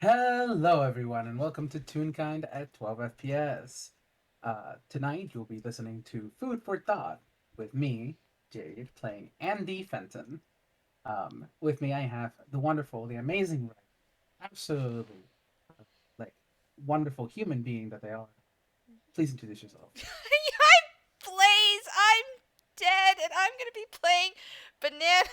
Hello, everyone, and welcome to Toonkind at 12 FPS. Tonight, you'll be listening to Food for Thought with me, Jade, playing Andy Fenton. With me, I have the wonderful, the amazing, absolutely, like, wonderful human being that they are. Please introduce yourself. I'm Blaze. I'm dead, and I'm gonna be playing Banana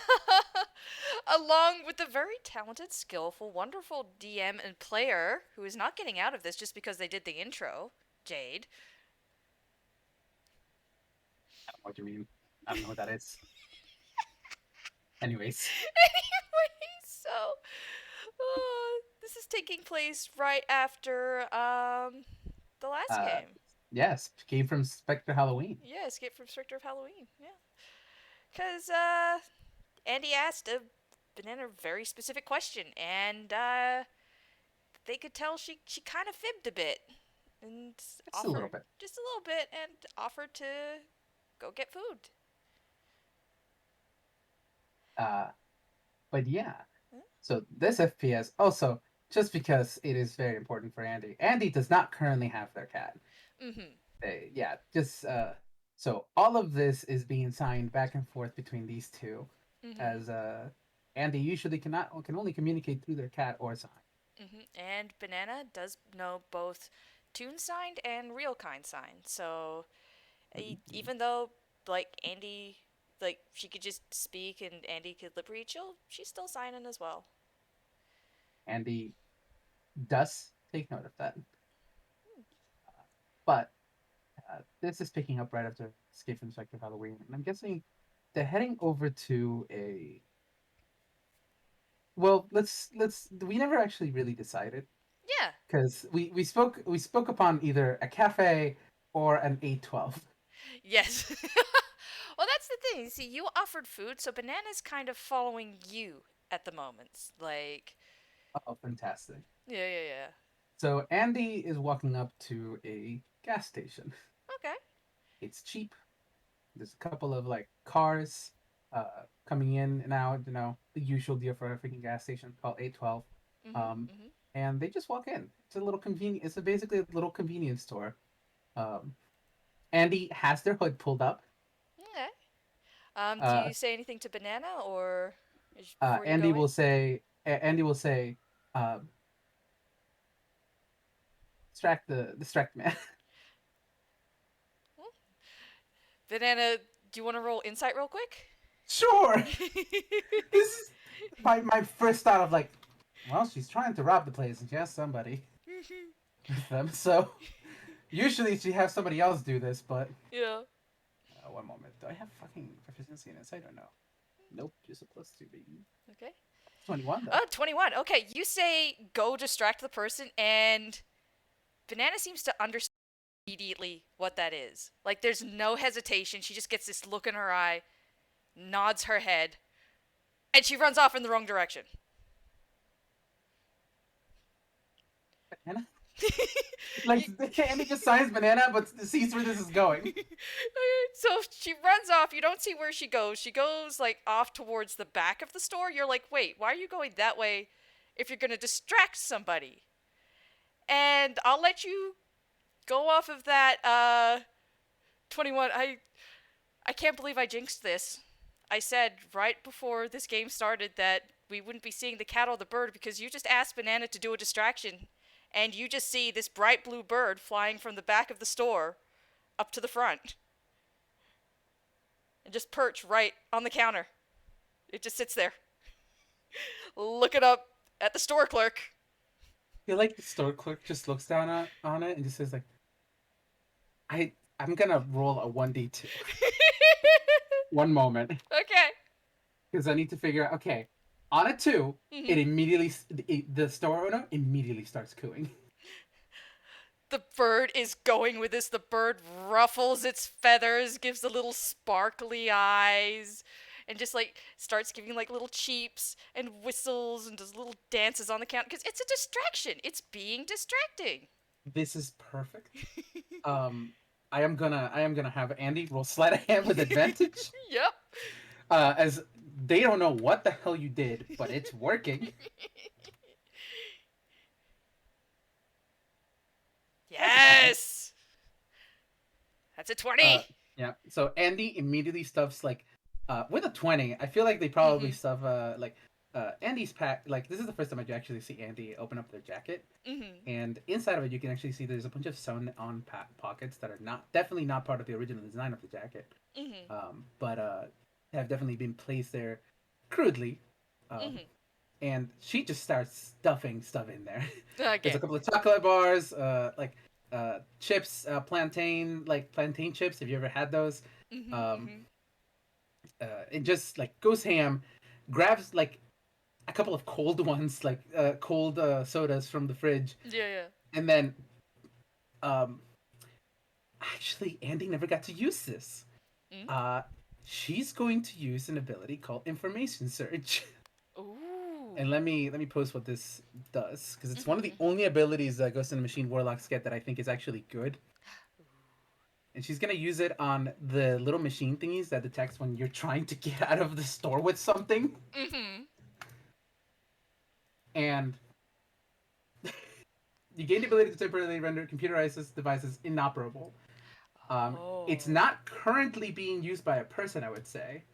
along with the very talented, skillful, wonderful DM and player who is not getting out of this just because they did the intro, Jade. I don't know what you mean. I don't know what that is. Anyways, Anyway, this is taking place right after the last uh, game. yes, came from Specter Halloween. Yeah, Escape from Specter of Halloween. Yeah, because Andy asked a Banana very specific question, and they could tell she kind of fibbed a bit and Just a little offered bit. just a little bit and offered to go get food. Uh, but yeah, Huh? so this FPS also, just because it is very important for Andy. Andy does not currently have their cat. Mm-hmm. Yeah, just so all of this is being signed back and forth between these two, Mm-hmm. as Andy usually can only communicate through their cat or sign. Mm-hmm. And Banana does know both tune signed and real kind signed. So Mhm. even though Andy she could just speak and Andy could lip read, she's still signing as well. Andy does take note of that, but this is picking up right after Escape from Spectre Halloween, and I'm guessing they're heading over to a. Well, let's. We never actually really decided Yeah. because we spoke upon either a cafe or an 812. Yes. Well, that's the thing. See, you offered food, so Banana's kind of following you at the moment. Oh, fantastic! Yeah, yeah, yeah. So Andy is walking up to a gas station. Okay. It's cheap. There's a couple of like cars coming in and out. The usual deal for a freaking gas station called 812. Mhm. Um, Mhm. and they just walk in. It's a little convenient. It's basically a little convenience store. Um, Andy has their hood pulled up. Okay. Do Uh, you say anything to Banana or before you Andy go in? will say, Andy will say, uh, distract man. Hmm? Banana, do you want to roll insight real quick? Sure. This is my first thought of like, well, she's trying to rob the place and she has somebody with them. So usually she has somebody else do this, but Yeah. one moment. Do I have fucking proficiency in this? I don't know. Nope, just a +2, baby. Okay. 21 though. Oh, 21. Okay, you say go distract the person, and Banana seems to understand immediately what that is. Like, there's no hesitation. She just gets this look in her eye, nods her head, and she runs off in the wrong direction. Banana? Like, Andy just signs banana, but sees where this is going. So she runs off. You don't see where she goes. She goes like off towards the back of the store. You're like, wait, why are you going that way if you're gonna distract somebody? And I'll let you go off of that 21. I can't believe I jinxed this. I said right before this game started that we wouldn't be seeing the cat or the bird because you just asked Banana to do a distraction, and you just see this bright blue bird flying from the back of the store up to the front and just perch right on the counter. It just sits there, looking up at the store clerk. I feel like the store clerk just looks down on it and just says like, I'm gonna roll a 1d2. One moment. Okay. Because I need to figure out. Okay, on a two, Mm-hmm. the store owner immediately starts cooing. The bird is going with this. The bird ruffles its feathers, gives the little sparkly eyes, and just starts giving like little cheeps and whistles and does little dances on the counter because it's a distraction. It's being distracting. This is perfect. Um, I am gonna have Andy roll sleight of hand with advantage, Yep. as they don't know what the hell you did, but it's working. a Uh, 20. yeah. So Andy immediately stuffs like, with a 20. I feel like they probably Mhm. stuff Andy's pack. Like this is the first time I actually see Andy open up their jacket, Mhm. and inside of it you can actually see there's a bunch of sewn on pockets that are not definitely not part of the original design of the jacket, Mhm. but have definitely been placed there crudely. Um, Mhm. and she just starts stuffing stuff in there. There's a Okay. couple of chocolate bars, chips, plantain chips. Have you ever had those? Mhm. Um, Mhm. it just like goes ham, grabs like a couple of cold ones, cold sodas from the fridge, Yeah, yeah. and then um, actually Andy never got to use this. Mm? Uh, she's going to use an ability called information search. Ooh. And let me post what this does because it's one of the Mhm. only abilities that Ghost in the Machine warlocks get that I think is actually good. And she's gonna use it on the little machine thingies that detects when you're trying to get out of the store with something. Mhm. And you gain the ability to temporarily render computerized devices inoperable. It's Oh. not currently being used by a person, I would say.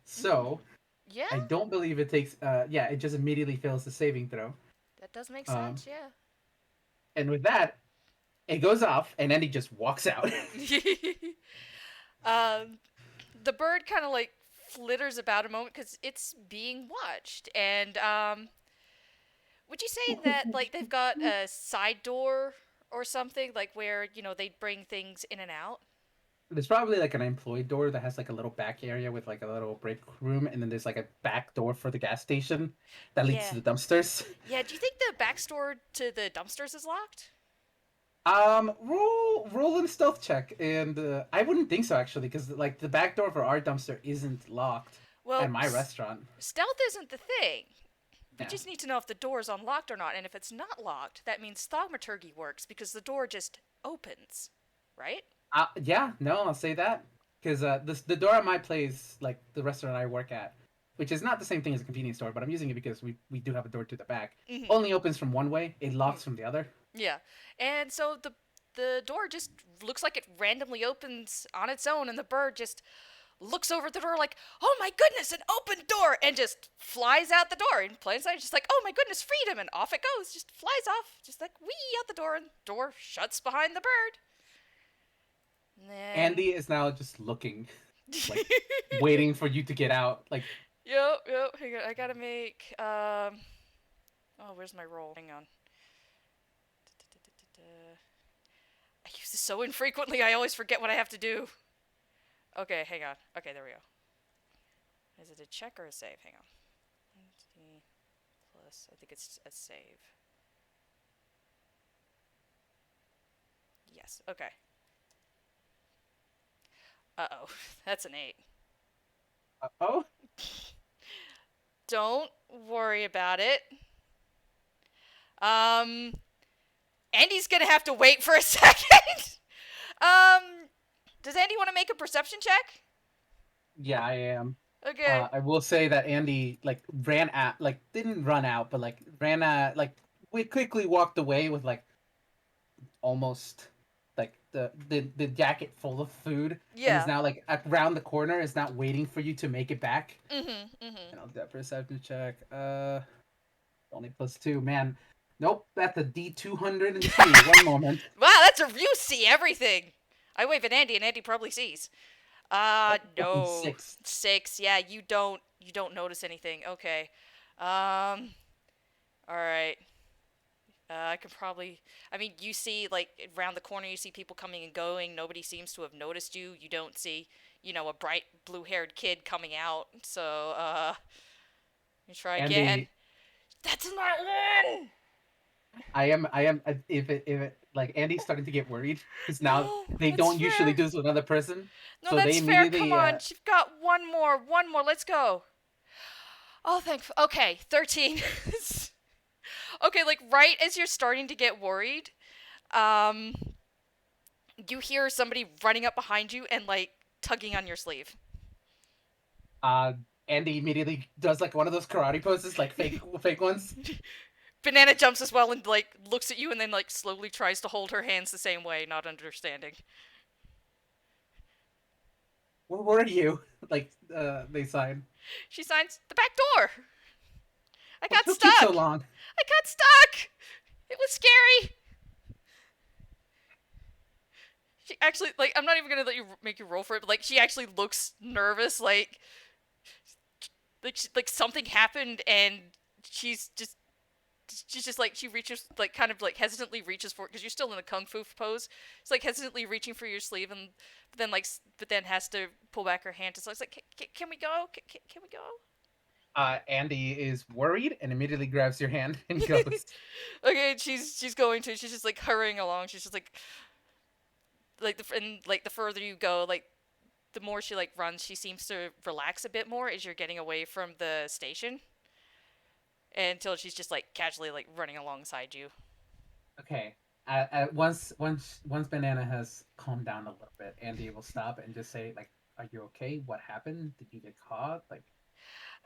So Mhm. Yeah, I don't believe it takes. Yeah, it just immediately fails the saving throw. that does make Um, sense. Yeah. and with that, it goes off, and then he just walks out. um, the bird kind of like flitters about a moment because it's being watched, and would you say that like they've got a side door or something like where they bring things in and out? There's probably like an employee door that has like a little back area with like a little break room, and then there's like a back door for the gas station that leads Yeah. to the dumpsters. Yeah. Do you think the back door to the dumpsters is locked? Roll in stealth check, and I wouldn't think so actually, because like the back door for our dumpster isn't locked at Well, my restaurant. stealth isn't the thing. We Yeah. just need to know if the door is unlocked or not, and if it's not locked, that means thaumaturgy works because the door just opens, right? Yeah. No, I'll say that because the door at my place, like the restaurant I work at, which is not the same thing as a convenience store, but I'm using it because we do have a door to the back. Mm-hmm. Only opens from one way. It locks from the other. Yeah, and so the door just looks like it randomly opens on its own, and the bird just looks over at the door like, "Oh my goodness, an open door!" and just flies out the door. In plain sight, just like, "Oh my goodness, freedom!" and off it goes. Just flies off, just like wee out the door, and the door shuts behind the bird. And then, Andy is now just looking, like waiting for you to get out. Like yep. Hang on, I gotta make Oh, where's my roll? Hang on. I use this so infrequently, I always forget what I have to do. Okay, hang on. Okay, there we go. Is it a check or a save? Hang on. Plus, I think it's a save. Yes, okay. Uh-oh, that's an 8. oh, Don't worry about it. Um, Andy's gonna have to wait for a second. um, does Andy want to make a perception check? yeah, I am. Okay. I will say that Andy like ran out, like didn't run out, but like ran out, like we quickly walked away with like almost like the jacket full of food, and is Yeah. now like around the corner, is not waiting for you to make it back. Mm-hmm. And I'll do that perception check. Only +2, man. Nope, that's a D202. One moment. Wow, that's a you see everything. I wave at Andy, and Andy probably sees. That's fucking No. 6. 6. Yeah, you don't notice anything. Okay. Um. All right. I can probably. I mean, you see, like, around the corner, you see people coming and going. Nobody seems to have noticed you. You don't see, a bright blue haired kid coming out. So, you try again. Andy, That's not one! I am. If it like Andy's starting to get worried because now No, they that's don't usually fair. do this with another person, No, so they that's fair. Come immediately. on. You've got one more. One more. Let's go. Oh, thank. Okay, 13. Okay, like, right as you're starting to get worried, um, you hear somebody running up behind you and like tugging on your sleeve. Uh, Andy immediately does like one of those karate poses, like fake ones. Banana jumps as well and like looks at you and then like slowly tries to hold her hands the same way, not understanding. Where were you? Like, they sign. She signs the back door. I What got took you so stuck. long? I got stuck. It was scary. She actually, like, I'm not even gonna let you make you roll for it, but like, she actually looks nervous, like something happened, and she's just, she's just like, she reaches, like, kind of like hesitantly reaches for it because you're still in a kung fu pose. It's like hesitantly reaching for your sleeve, and then like, but then has to pull back her hand. So it's like, can we go? Can we go? Andy is worried and immediately grabs your hand and goes. Okay, she's going to. She's just like hurrying along. She's just like the and like the further you go, like the more she like runs, she seems to relax a bit more as you're getting away from the station until she's just like casually like running alongside you. Okay. Once Banana has calmed down a little bit, Andy will stop and just say, like, "Are you okay? What happened? Did you get caught?" Like,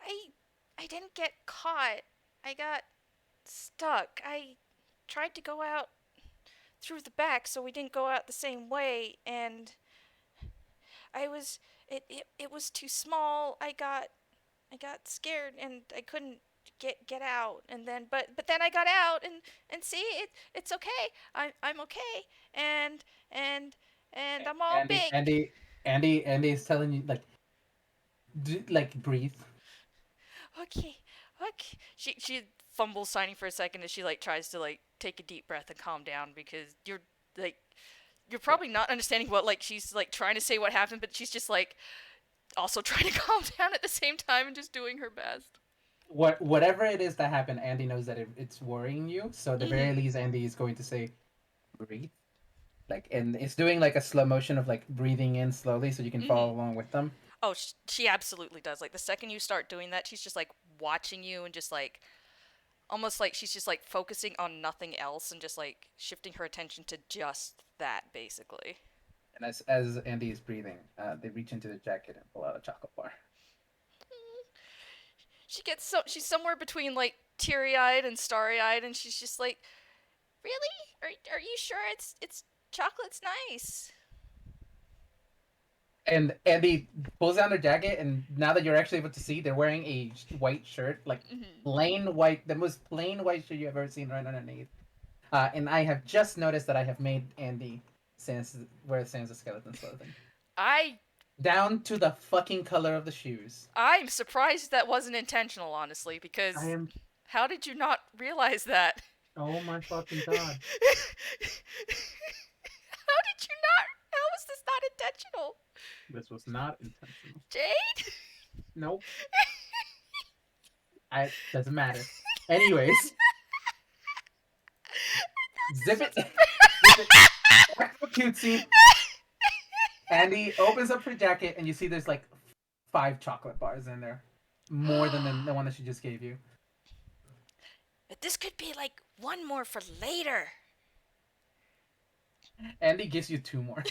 I I didn't get caught. I got stuck. I tried to go out through the back so we didn't go out the same way, and I was it was too small. I got scared and I couldn't get out, and then but then I got out, and see, it's okay. I'm okay, and and and I'm all Andy, big. Andy, Andy is telling you, like, like, breathe. Okay, okay. She fumbles signing for a second as she like tries to like take a deep breath and calm down because like you're Yeah. probably not understanding what like she's like trying to say what happened, but she's just like also trying to calm down at the same time and just doing her best. Whatever it is that happened, Andy knows that it's worrying you. So at the very Mm-hmm. least, Andy is going to say, "Breathe." Like, and it's doing like a slow motion of like breathing in slowly, so you can follow Mm-hmm. along with them. Oh, she absolutely does. Like the second you start doing that, she's just like watching you and just like almost like she's just like focusing on nothing else and just like shifting her attention to just that basically. And as Andy is breathing, they reach into the jacket and pull out a chocolate bar. She gets so she's somewhere between like teary-eyed and starry-eyed, and she's just like, "Really? Are you sure it's chocolate's nice?" And Andy pulls down their jacket, and now that you're actually able to see, they're wearing a white shirt, like Mm-hmm. plain white, the most plain white shirt you've ever seen right underneath. And I have just noticed that I have made Andy wear Sans skeleton's clothing I down to the fucking color of the shoes. I'm surprised that wasn't intentional, honestly, I because am. how did you not realize that? Oh my fucking god! How did you not? How was this not intentional? This was not intentional. Jade? Nope. I Doesn't matter. Anyways, zip it, zip it. Back to cutesy. Andy opens up her jacket, and you see there's like 5 chocolate bars in there, more than the one that she just gave you. But this could be like one more for later. Andy gives you 2 more.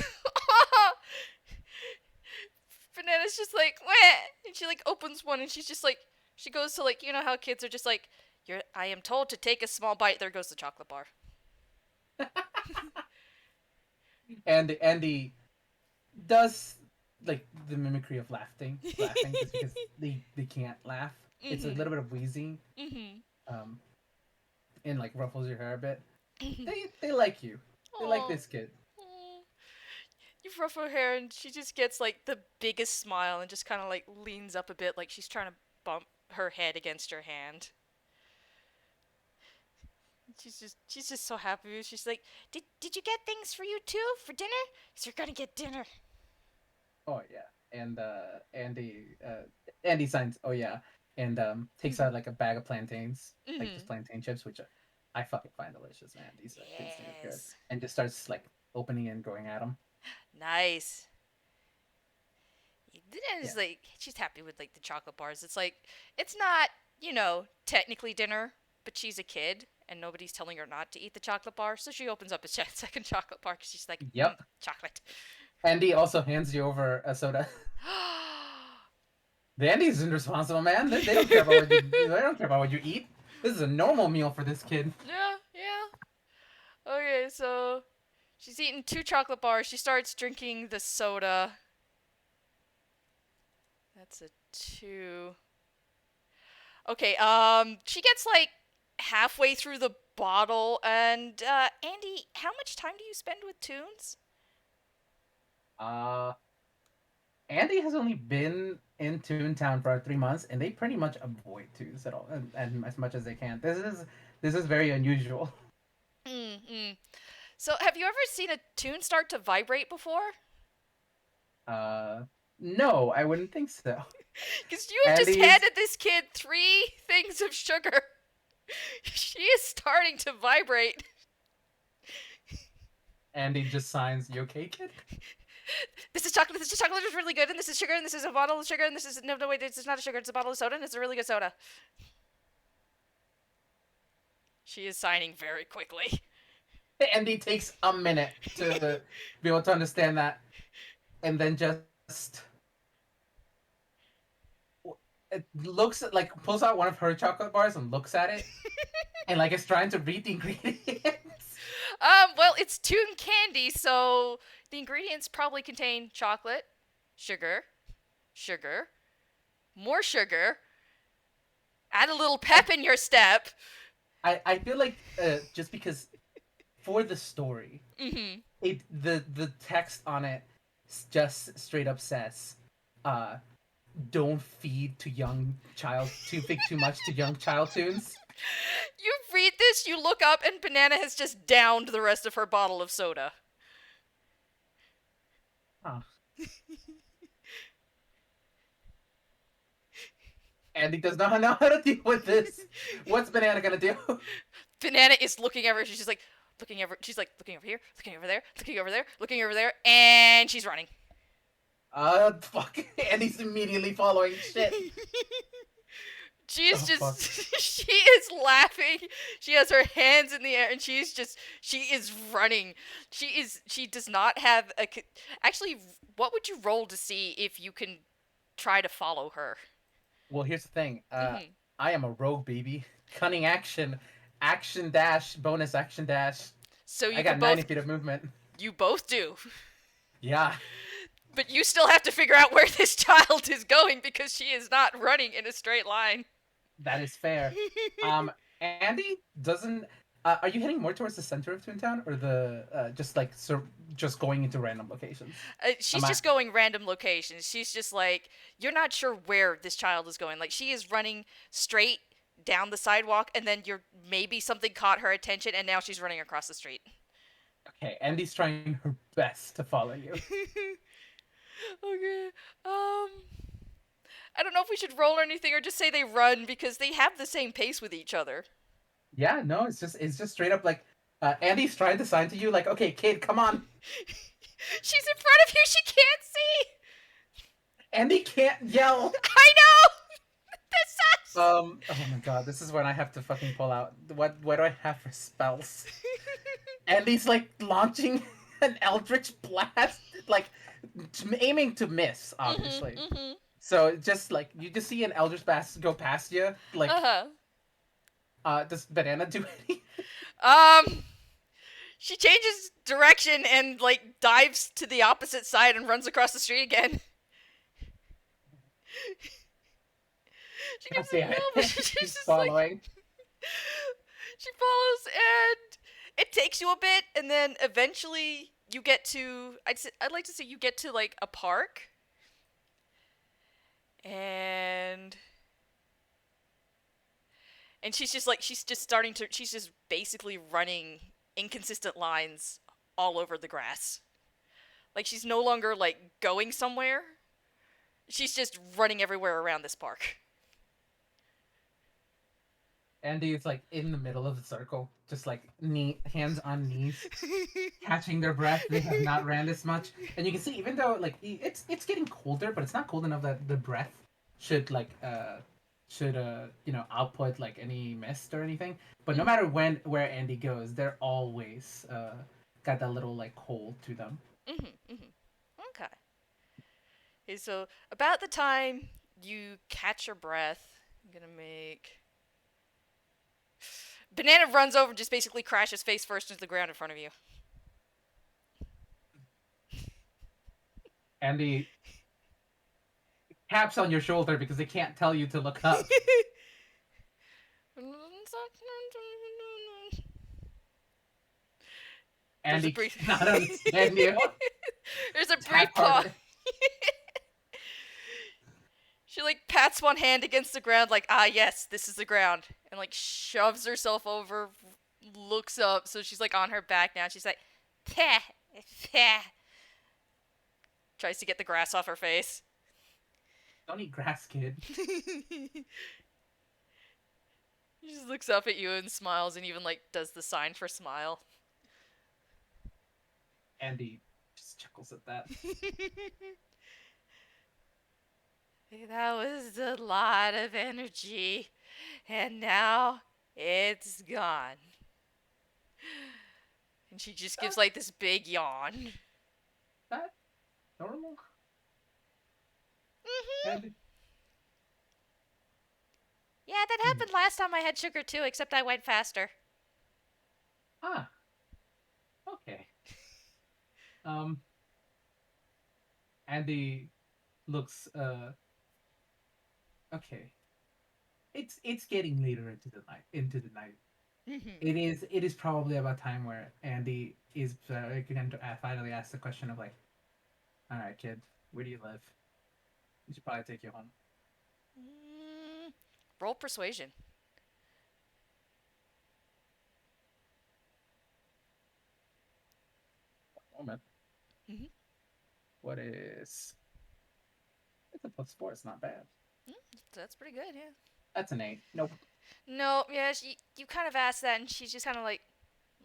Banana's just like, wah! And she like opens one and she's just like, she goes to like, you know how kids are just like, I am told to take a small bite. There goes the chocolate bar. And Andy does like the mimicry of laughing just because they can't laugh. It's a Mhm. little bit of wheezing, Mhm. um, and like ruffles your hair a bit. Mhm. They like you. They like Oh. this kid. You ruffle her hair and she just gets like the biggest smile and just kind of like leans up a bit like she's trying to bump her head against your hand. She's just so happy. She's like, "Did you get things for you too for dinner? Cuz you're going to get dinner." Oh yeah, and Andy signs. Oh yeah, and takes out like a bag of plantains, like just Mhm. plantain chips, which I fucking find delicious, man. These things are good, Yes. and just starts like opening and going at them. Nice. And Yeah. it's like she's happy with like the chocolate bars. It's like it's not, technically dinner, but she's a kid and nobody's telling her not to eat the chocolate bar, so she opens up a second chocolate bar because she's like, Yep. chocolate. Andy also hands you over a soda. The Andy's irresponsible, man. They don't care about what you. They don't care about what you eat. This is a normal meal for this kid. Yeah, yeah. Okay, so she's eating 2 chocolate bars. She starts drinking the soda. That's a 2. Okay, she gets like halfway through the bottle, and Andy, how much time do you spend with tunes? Uh, Andy has only been in Toontown for 3 months, and they pretty much avoid twos at all, and as much as they can. This is very unusual. Mm-hmm. So, have you ever seen a tune start to vibrate before? Uh, no, I wouldn't think so. Because you have just Andy's handed this kid 3 things of sugar. She is starting to vibrate. Andy just signs, "You okay, kid?" This is chocolate. This is chocolate. It's really good. And this is sugar. And this is a bottle of sugar. And this is no wait. This is not a sugar. It's a bottle of soda. And it's a really good soda. She is signing very quickly. Andy takes a minute to be able to understand that, and then just it looks like pulls out one of her chocolate bars and looks at it, and like is trying to read the ingredients. Well, it's tune candy, so the ingredients probably contain chocolate, sugar, sugar, more sugar. Add a little pep in your step. I feel like just because for the story, Mm-hmm. the text on it just straight up says, uh, "Don't feed too much to young child tunes." You read this, you look up, and Banana has just downed the rest of her bottle of soda. Huh. Andy does not know how to deal with this. What's Banana gonna do? Banana is looking over. She's just like looking over. She's like looking over here, looking over there, looking over there, looking over there, and she's running. Fuck. Andy's immediately following shit. She is Oh, just fuck. she is laughing. She has her hands in the air and she is running. She does not have a actually, what would you roll to see if you can try to follow her? Well, here's the thing. Mhm. I am a rogue baby. Cunning action, action dash, bonus action dash. So I you got could 90 both feet of movement. you both do. Yeah, But you still have to figure out where this child is going because she is not running in a straight line. that is fair. Andy doesn't. Are you heading more towards the center of Toontown or the just like just going into random locations? She's Am I just going random locations. She's just like, you're not sure where this child is going. Like, she is running straight down the sidewalk, and then you're maybe something caught her attention, and now she's running across the street. okay? Andy's trying her best to follow you. Okay. I don't know if we should roll or anything, or just say they run because they have the same pace with each other. Yeah, no, it's just straight up like Andy's trying to sign to you like, okay, kid, come on. She's in front of you. She can't see. Andy can't yell. I know. This sucks. Oh my god, this is when I have to fucking pull out. What do I have for spells? Andy's like launching an eldritch blast, like aiming to miss, obviously. Mm-hmm. So just like you just see an eldritch blast go past you. Like, Uh does Banana do anything? huh. She changes direction and like dives to the opposite side and runs across the street again. She gives a Okay, yell, but she's he's just like following. she follows, and it takes you a bit, and then eventually you get to. I'd like to say you get to like a park, and she's just starting to she's just basically running inconsistent lines all over the grass. Like, she's no longer like going somewhere. She's just running everywhere around this park. Andy is like in the middle of the circle, just like hands on knees, catching their breath. They have not ran this much, and you can see even though like it's getting colder, but it's not cold enough that the breath should output like any mist or anything. But no matter where Andy goes, they're always got that little like cold to them. Okay. Okay, so about the time you catch your breath, I'm gonna make. Banana runs over and just basically crashes face first into the ground in front of you. Andy taps on your shoulder because they can't tell you to look up. There's a Andy brief. cannot understand you. There's a Tap brief pause. harder. She like pats one hand against the ground, like, ah, yes, this is the ground, and like shoves herself over, looks up, so she's like on her back now. She's like, "Teh, teh," tries to get the grass off her face. Don't eat grass, kid. She just looks up at you and smiles, and even like does the sign for smile. Andy just chuckles at that. That was a lot of energy, and now it's gone. And she just gives like this big yawn. That normal? Mm-hmm. Andy? Yeah, that happened last time I had sugar too, except I went faster. Ah. Okay. Um. Andy looks. Okay. It's getting later into the night. Into the night. Mm-hmm. It is probably about time where Andy is going to finally ask the question of like, all right, kid, where do you live? We should probably take you home. Roll persuasion. Moment. Mm-hmm. What is? It's a +4. It's not bad. That's pretty good, yeah. That's an 8. Nope. No, yeah, you kind of asked that, and she just kind of like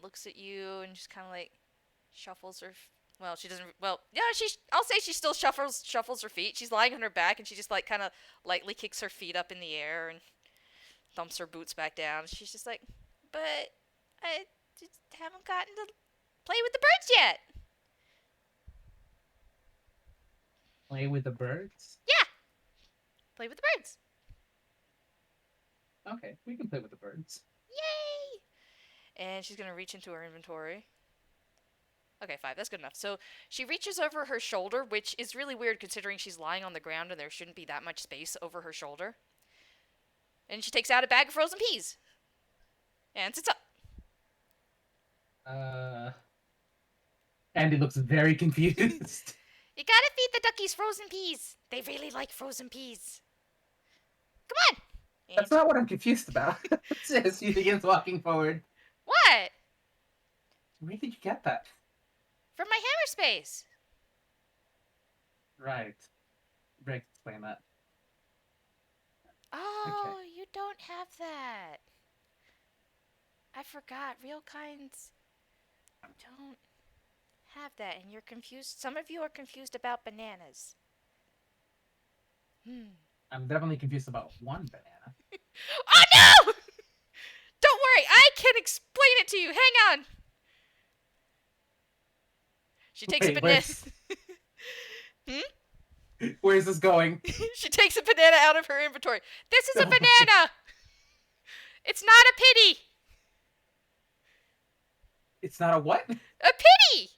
looks at you and just kind of like shuffles her. Well, she doesn't. Well, yeah, I'll say she still shuffles her feet. She's lying on her back, and she just like kind of lightly kicks her feet up in the air and thumps her boots back down. She's just like, but I just haven't gotten to play with the birds yet. Play with the birds. Yeah, play with the birds. Okay, we can play with the birds. Yay! And she's gonna reach into her inventory. Okay, 5. That's good enough. So she reaches over her shoulder, which is really weird considering she's lying on the ground and there shouldn't be that much space over her shoulder. And she takes out a bag of frozen peas. And sits up. Andy looks very confused. You gotta feed the duckies frozen peas. They really like frozen peas. Come on! That's not what I'm confused about. Says he begins walking forward. What? Where did you get that? From my hammer space. Right. Break, explain that. Oh, okay. You don't have that. I forgot. Real kinds don't have that, and you're confused. Some of you are confused about bananas. I'm definitely confused about one banana. Oh no! Don't worry, I can explain it to you. Hang on. She takes a banana. Where is this going? She takes a banana out of her inventory. This is a banana. It's not a pity. It's not a what? A pity.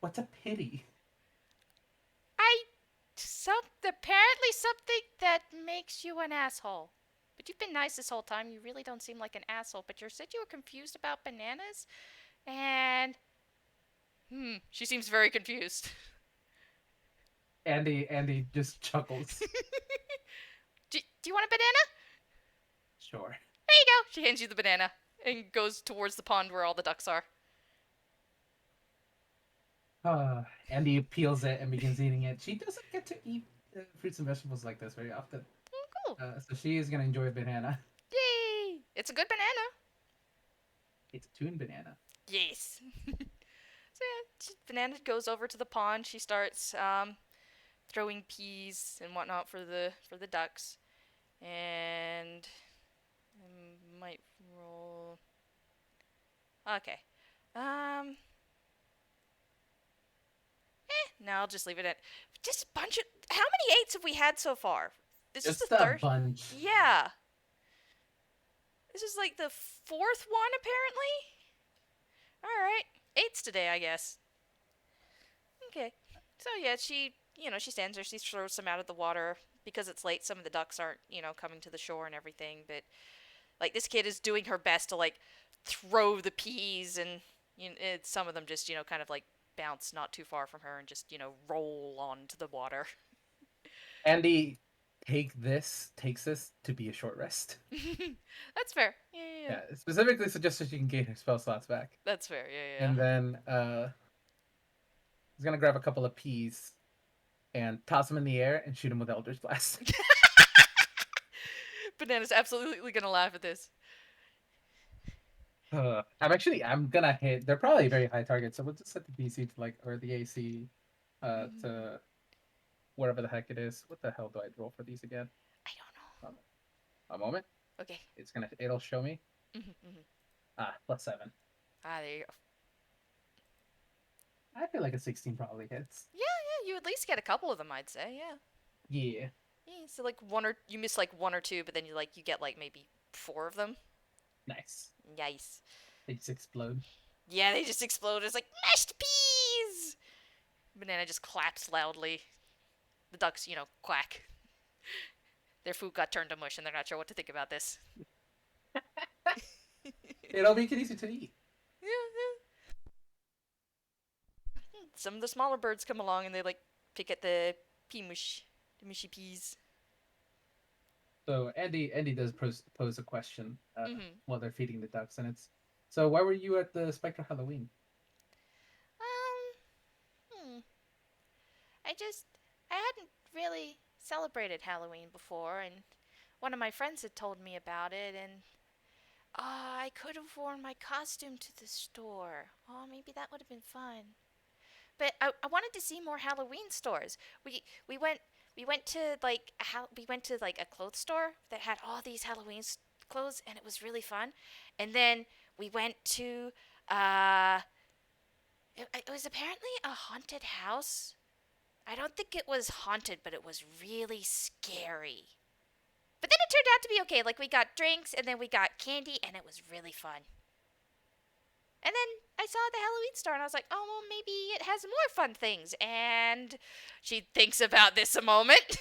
What's a pity? Apparently something that makes you an asshole. But you've been nice this whole time. You really don't seem like an asshole. But you said you were confused about bananas, and she seems very confused. Andy just chuckles. Do you want a banana? Sure. There you go. She hands you the banana and goes towards the pond where all the ducks are. Andy peels it and begins eating it. She doesn't get to eat fruits and vegetables like this very often. Oh, cool. So she is going to enjoy a banana. Yay! It's a good banana. It's a tune banana. Yes. So yeah, banana goes over to the pond. She starts throwing peas and whatnot for the ducks, and I might roll. Okay. No, I'll just leave it at just a bunch of. How many 8s have we had so far? This Just is the third. Bunch. Yeah. This is like the 4th one apparently. All right, 8s today, I guess. Okay. So yeah, she she stands there, she throws some out of the water because it's late. Some of the ducks aren't, coming to the shore and everything, but like this kid is doing her best to like throw the peas, and some of them just, kind of like bounce not too far from her and just, roll onto the water. Andy takes this to be a short rest. That's fair. Yeah, yeah, yeah. Yeah, specifically suggests that she can gain her spell slots back. That's fair. Yeah, yeah. And then he's gonna grab a couple of peas and toss them in the air and shoot him with Eldritch Blast. Banana's absolutely gonna laugh at this. I'm gonna hit. They're probably very high targets, so we'll just set the DC to like, or the AC to whatever the heck it is. What the hell do I roll for these again? I don't know. A moment. Okay. It'll show me. Mm-hmm. +7. There you go. I feel like a 16 probably hits. Yeah, yeah. You at least get a couple of them, I'd say. Yeah. Yeah. Yeah. So like you miss like one or two, but then you get like maybe four of them. Nice. Nice. They just explode. Yeah, they just explode. It's like mashed peas. Banana just claps loudly. The ducks, quack. Their food got turned to mush, and they're not sure what to think about this. It'll make it easy to eat. Yeah, yeah. Some of the smaller birds come along and they like pick at the pea mush, the mushy peas. So Andy does pose a question Mm-hmm. while they're feeding the ducks, and it's, so why were you at the Specter of Halloween? Hmm. I hadn't really celebrated Halloween before, and one of my friends had told me about it, and I could have worn my costume to the store. Oh, maybe that would have been fun. But I wanted to see more Halloween stores. We went we went to like a clothes store that had all these Halloween clothes, and it was really fun. And then we went to it was apparently a haunted house. I don't think it was haunted, but it was really scary. But then it turned out to be okay. Like we got drinks and then we got candy, and it was really fun. And then I saw the Halloween store and I was like, oh, well, maybe it has more fun things. And she thinks about this a moment.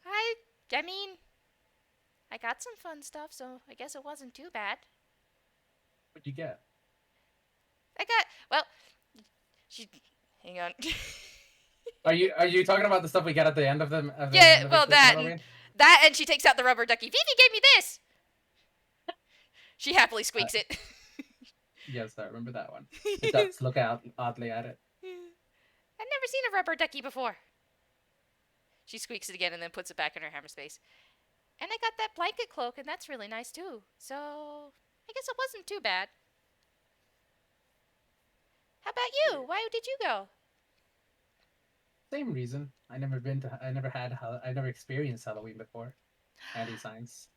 I mean, I got some fun stuff, so I guess it wasn't too bad. What'd you get? Well, she, hang on. Are you talking about the stuff we got at the end of the Yeah, anniversary well, of Halloween? and she takes out the rubber ducky. Vivi gave me this. She happily squeaks it. Yes, I remember that one. The ducks look out oddly at it. I've never seen a rubber ducky before. She squeaks it again and then puts it back in her hammer space. And I got that blanket cloak, and that's really nice too. So I guess it wasn't too bad. How about you? Why did you go? Same reason. I never experienced Halloween before. Andy signs.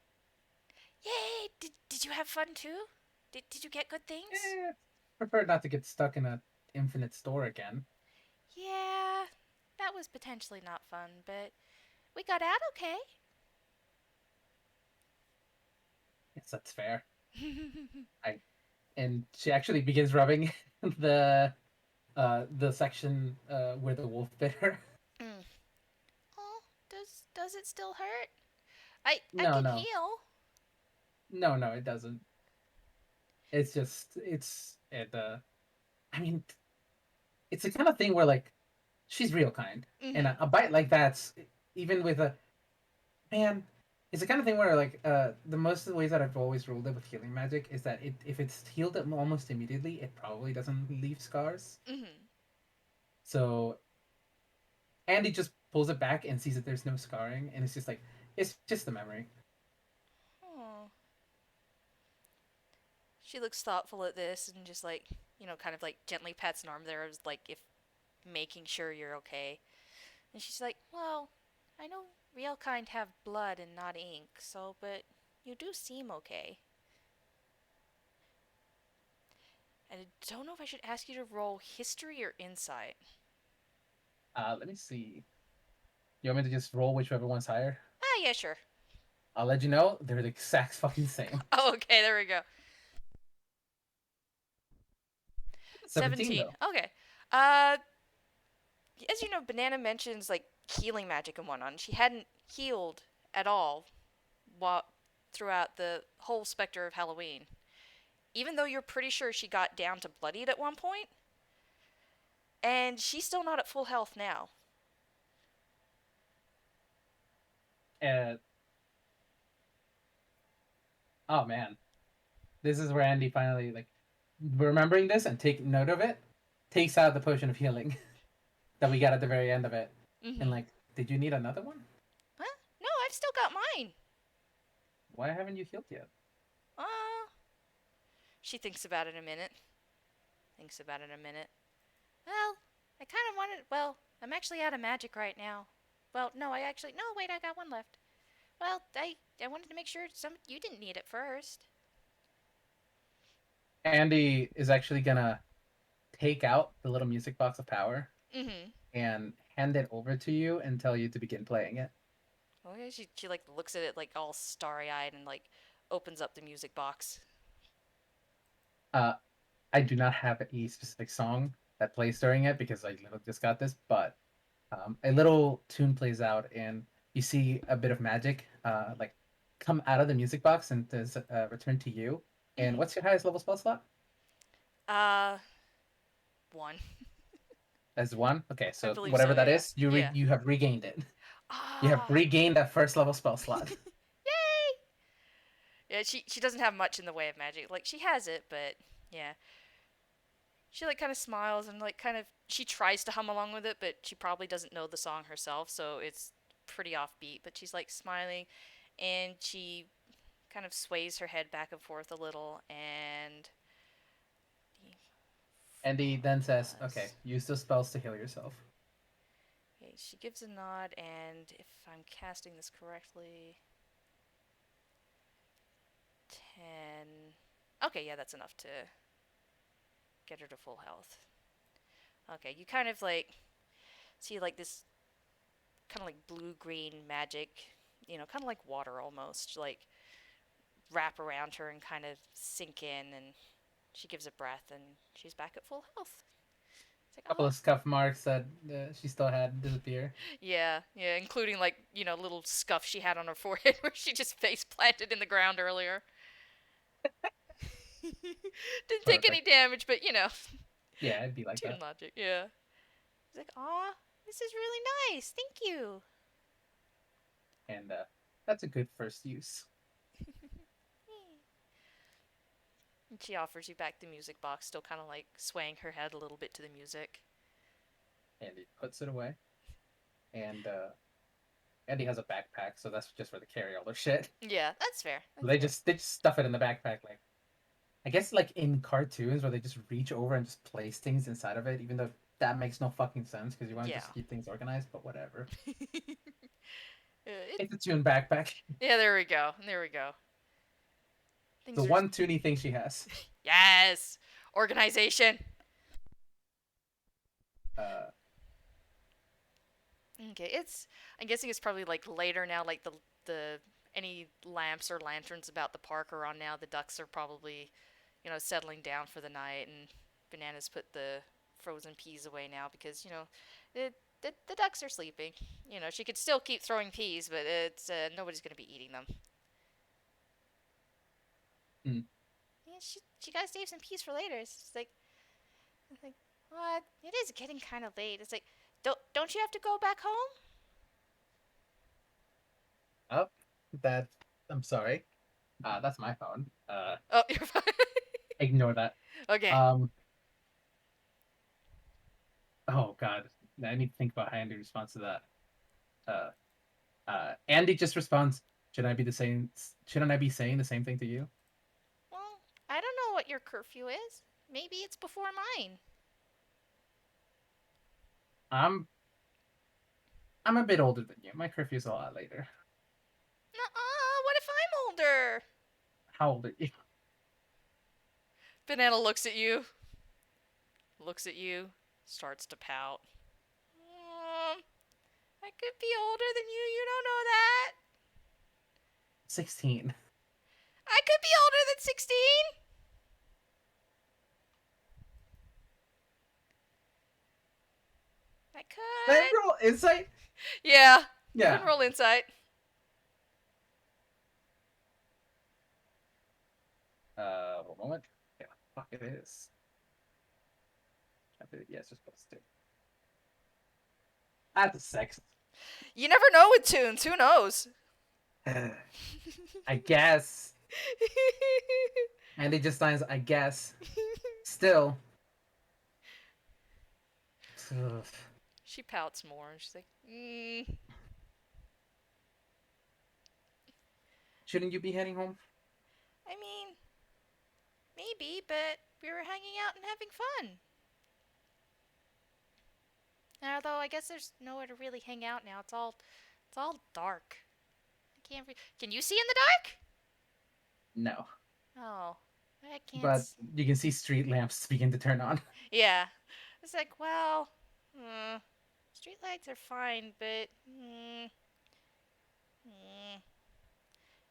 Yay! Did you have fun too? Did you get good things? Prefer not to get stuck in a infinite store again. Yeah, that was potentially not fun, but we got out okay. Yes, that's fair. And she actually begins rubbing the section where the wolf bit her. Mm. Oh, does it still hurt? I No, can no, heal. no, it doesn't. It's just it. I mean, it's the kind of thing where like she's real kind, and Mm-hmm. a bite like that's even with a man. It's the kind of thing where like the most of the ways that I've always ruled it with healing magic is that if it's healed almost immediately, it probably doesn't leave scars. Mm-hmm. So Andy just pulls it back and sees that there's no scarring, and it's just like it's just a memory. Oh. She looks thoughtful at this and just like, kind of like gently pats an arm there, as like if making sure you're okay. And she's like, well, I know real kind have blood and not ink, so, but you do seem okay. And I don't know if I should ask you to roll history or insight. Let me see. You want me to just roll whichever one's higher? Yeah, sure. I'll let you know. They're the exact fucking same. Oh, okay, there we go. 17 17. though. Okay. Uh, as you know, Banana mentions like healing magic and whatnot. And she hadn't healed at all while throughout the whole Specter of Halloween. Even though you're pretty sure she got down to bloodied at one point, and she's still not at full health now. Uh, oh man, this is where Andy finally like remembering this and taking note of it, takes out the potion of healing that we got at the very end of it, and Mm-hmm. like, did you need another one? Huh? No, I've still got mine. Why haven't you healed yet? Uh, she thinks about it a minute. Thinks about it a minute. Well, I kind of wanted. Well, I'm actually out of magic right now. Well, no, I actually. No, wait, I got one left. Well, I wanted to make sure some you didn't need it first. Andy is actually gonna take out the little music box of power Mm-hmm. and hand it over to you and tell you to begin playing it. Oh yeah, she like looks at it like all starry eyed and like opens up the music box. Uh, I do not have a specific song that plays during it because I literally just got this, but a little tune plays out and you see a bit of magic like come out of the music box and does return to you. And Mm-hmm. what's your highest level spell slot? Uh, one. As one. Okay, I so believe whatever so. that Yeah. is, Yeah. you have regained it. You have Ah. regained that first level spell slot. Yay! Yeah, she doesn't have much in the way of magic. Like she has it, but yeah. She like kind of smiles and like kind of she tries to hum along with it, but she probably doesn't know the song herself, so it's pretty offbeat, but she's like smiling and she kind of sways her head back and forth a little and And he then says, "Okay, plus. use those spells to heal yourself." Okay, she gives a nod and if I'm casting this correctly, 10. Okay, yeah, that's enough to get her to full health. Okay, you kind of like see like this kind of like blue green magic, kind of like water almost, like wrap around her and kind of sink in. And she gives a breath and she's back at full health. It's like, A couple oh, of scuff marks that she still had disappear. yeah, yeah, including like, little scuff she had on her forehead where she just face planted in the ground earlier. Didn't take any Perfect. damage, but Yeah, it'd be like toon that. logic, yeah. It's like, aw, this is really nice. Thank you. And that's a good first use. And she offers you back the music box, still kind of like swaying her head a little bit to the music. And he puts it away. And Andy has a backpack, so that's just where they carry all their shit. Yeah, that's fair. That's They fair. just they just stuff it in the backpack, like I guess like in cartoons where they just reach over and just place things inside of it, even though that makes no fucking sense because you want to Yeah. just keep things organized. But whatever. It, It's a tune backpack. yeah, there we go. There we go. The Things are. one toony thing she has. Yes! Organization! Uh, Okay, it's. I'm guessing it's probably like later now, like the. Any lamps or lanterns about the park are on now. The ducks are probably, settling down for the night, and Bananas put the frozen peas away now because, the ducks are sleeping. She could still keep throwing peas, but it's nobody's gonna be eating them. mm, Yeah, she gotta save some peas for later. It's like, what? It is getting kind of late. It's like, don't you have to go back home? oh, that. I'm sorry. That's my phone. Oh, you're fine. Ignore that. Okay. Um. Oh God. I need to think about how Andy responds to that. Uh. Andy just responds. Should I be the same? Shouldn't I be saying the same thing to you? Well, I don't know what your curfew is. Maybe it's before mine. I'm I'm a bit older than you. My curfew's a lot later. Nuh-uh, what if I'm older? How old are you? Banana looks at you, starts to pout. I could be older than you. You don't know that. 16. I could be older than 16. I Can I could. roll insight? Yeah. Go ahead Yeah. and roll insight. One moment. Yeah, fuck it is. Yeah, it's just plus 2. That's a 6. You never know with tunes. Who knows? I guess. And it just signs, I guess. Still. Ugh. She pouts more. She's like, Shouldn't you be heading home? I mean, maybe, but we were hanging out and having fun. Although I guess there's nowhere to really hang out now. It's all dark. I can't. Can you see in the dark? No. Oh, I can't. But you can see street lamps begin to turn on. Yeah, it's like, well, street lights are fine, but mm,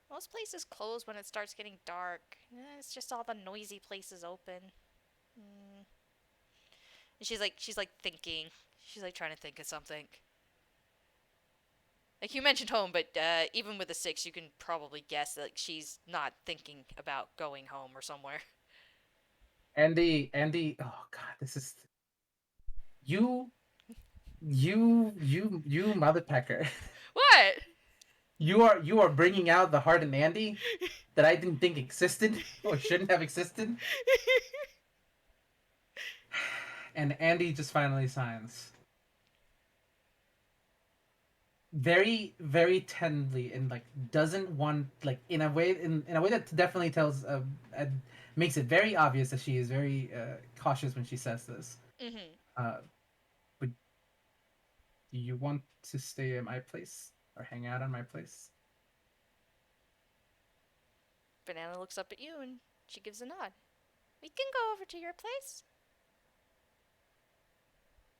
most places close when it starts getting dark. It's just all the noisy places open. Mm. And she's like thinking. She's like trying to think of something. Like you mentioned home, but even with a 6, you can probably guess that like, she's not thinking about going home or somewhere. Andy, oh god, this is you, you mother pecker. What? You are bringing out the heart in Andy that I didn't think existed or shouldn't have existed. And Andy just finally signs. Very, very tenderly and like doesn't want like in a way that definitely tells makes it very obvious that she is very cautious when she says this. Mm-hmm. Uh, but do you want to stay at my place or hang out on my place? Banana looks up at you and she gives a nod. We can go over to your place.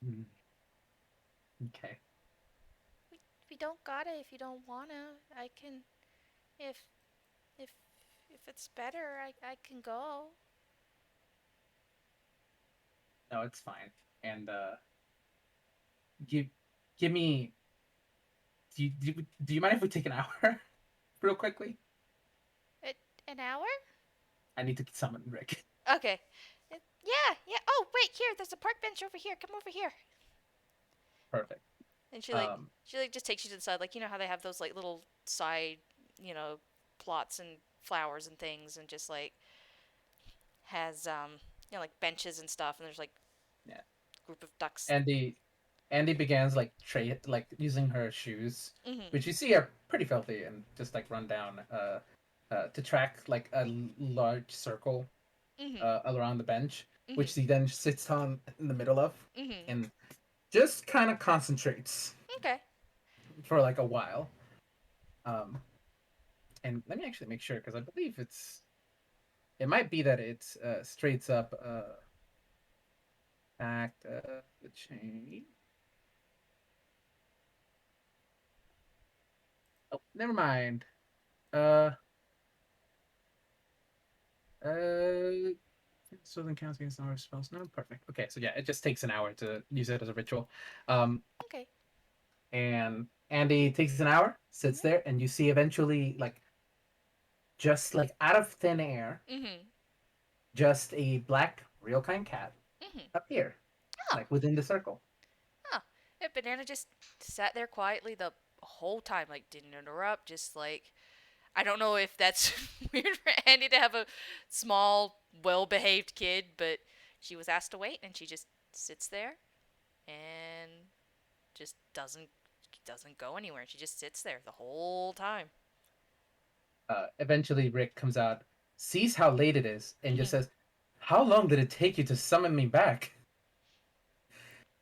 Mm, okay. We don't gotta if you don't wanna. I can, if if if it's better, I can go. No, it's fine. And give give me. Do you mind if we take an hour, real quickly? It, an hour? I need to summon Rick. Okay. Yeah, yeah. Oh, wait, here. There's a park bench over here. Come over here. Perfect. And she like Um, she like just takes you to the side. Like you know how they have those like little side, you know, plots and flowers and things, and just like has like benches and stuff. And there's like yeah. group of ducks. Andy Andy begins like like using her shoes, Mhm. which you see are pretty filthy and just like run down to track like a large circle Mhm. around the bench, which Mhm. he then sits on in the middle of Mhm. and just kind of concentrates Okay. for like a while. Um, and let me actually make sure because I believe it might be that it's straight up act the chain. Oh, never mind. Uh, uh, Southern counts against our spells. No, perfect. Okay, so yeah, it just takes an hour to use it as a ritual. Um, Okay. and Andy takes an hour, sits Mhm. there, and you see eventually, like, just like out of thin air, Mhm. just a black, real kind cat Mhm. appear, Oh. like within the circle. Huh. Yeah, Banana just sat there quietly the whole time. Like didn't interrupt. Just like I don't know if that's weird for Andy to have a small, well-behaved kid, but she was asked to wait, and she just sits there and just doesn't go anywhere. She just sits there the whole time. Eventually, Rick comes out, sees how late it is, and just Mhm. says, "How long did it take you to summon me back?"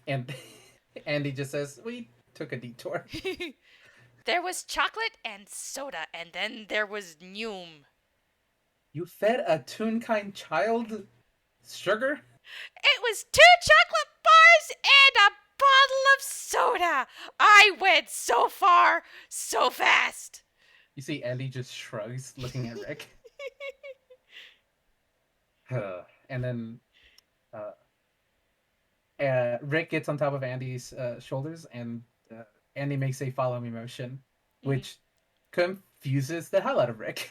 And Andy just says, "We took a detour." There was chocolate and soda, and then there was Noom. You fed a Toonkind child sugar? It was 2 chocolate bars and a bottle of soda. I went so far, so fast. You see, Andy just shrugs, looking at Rick. And then uh, Rick gets on top of Andy's shoulders, and uh, Andy makes a follow me motion, which confuses the hell out of Rick.